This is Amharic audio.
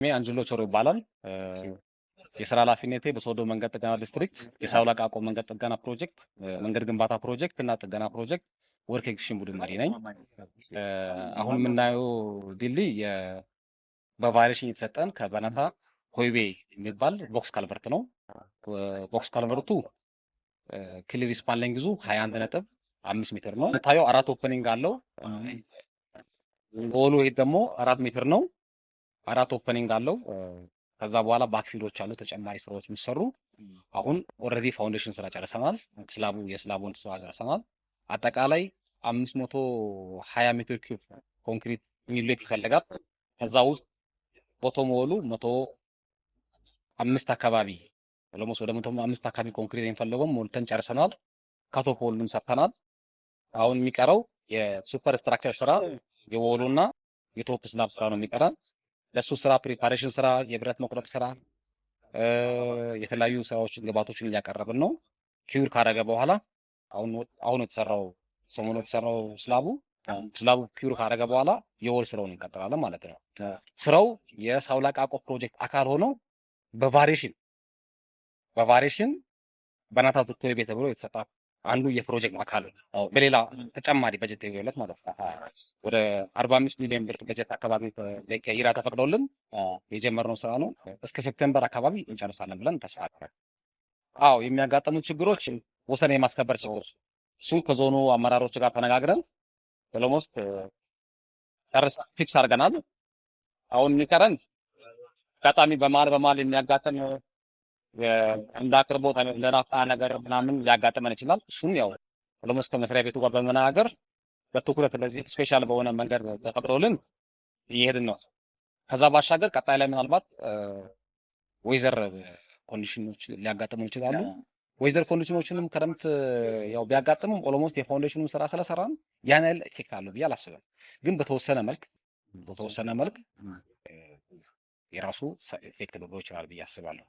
አንጅሎ ቾሮ ይባላል። የስራ ኃላፊነቴ በሶዶ መንገድ ጥገና ዲስትሪክት የሳውላ ቃቆ መንገድ ጥገና ፕሮጀክት፣ መንገድ ግንባታ ፕሮጀክት እና ጥገና ፕሮጀክት ወርክ ኤክስሽን ቡድን መሪ ነኝ። አሁን የምናየው ድልድይ በቫይሬሽን የተሰጠን ከበነታ ሆይቤ የሚባል ቦክስ ካልቨርት ነው። ቦክስ ካልቨርቱ ክሊር ስፓን ሌንግዙ 21.5 ሜትር ነው። የምታየው 4 ኦፐኒንግ አለው። ወሉ ሄድ ደግሞ 4 ሜትር ነው። 4 ኦፐኒንግ አለው። ከዛ በኋላ ባክፊሎች አሉ ተጨማሪ ስራዎች የሚሰሩ። አሁን ኦልሬዲ ፋውንዴሽን ስራ ጨርሰናል። የስላቡን ስራ ጨርሰናል። አጠቃላይ 520 ሜትር ኪዩብ ኮንክሪት ሚሌት ይፈልጋል። ከዛ ውስጥ ቦቶም ወሉ 105 አካባቢ ወደ 105 አካባቢ ኮንክሪት የሚፈልገው ሞልተን ጨርሰናል። ካቶፕ ወሉን ሰርተናል። አሁን የሚቀረው የሱፐር ስትራክቸር ስራ የወሉና የቶፕ ስላብ ስራ ነው የሚቀረን። ለሱ ስራ ፕሪፓሬሽን ስራ፣ የብረት መቁረጥ ስራ፣ የተለያዩ ስራዎችን ግባቶችን እያቀረብን ነው። ኪዩር ካረገ በኋላ አሁን የተሰራው ሰሞኑ የተሰራው ስላቡ ኪዩር ካረገ በኋላ የወል ስራውን እንቀጥላለን ማለት ነው። ስራው የሳውላ ቃቆ ፕሮጀክት አካል ሆኖ በቫሪሽን በናታ ቱቶይ ቤት ተብሎ የተሰጣ አንዱ የፕሮጀክት አካል ነው። በሌላ ተጨማሪ በጀት ይገለጥ ማለት ነው። ወደ 45 ሚሊዮን ብር በጀት አካባቢ ለከይራ ተፈቅዶልን የጀመርነው ስራ ነው። እስከ ሴፕቴምበር አካባቢ እንጨርሳለን ብለን ተስፋ አድርገን። የሚያጋጥሙ ችግሮች ወሰን የማስከበር ችግር፣ እሱ ከዞኑ አመራሮች ጋር ተነጋግረን ኦልሞስት ፊክስ አድርገናል። አሁን የሚቀረን አጋጣሚ በመሀል የሚያጋጥም እንደ አቅርቦት ለናፍጣ ነገር ምናምን ሊያጋጥመን ይችላል። እሱም ያው ኦልሞስት ከመስሪያ ቤቱ ጋር በመነጋገር በትኩረት ለዚህ ስፔሻል በሆነ መንገድ ተፈቅዶልን እየሄድን ነው። ከዛ ባሻገር ቀጣይ ላይ ምናልባት ዌዘር ኮንዲሽኖች ሊያጋጥሙ ይችላሉ። ዌዘር ኮንዲሽኖችንም ክረምት ያው ቢያጋጥሙም ኦልሞስት የፋውንዴሽኑን ስራ ስለሰራን ያን ያህል ኢፌክት አለው ብዬ አላስብም። ግን በተወሰነ መልክ የራሱ ኢፌክት ሊኖረው ይችላል ብዬ አስባለሁ።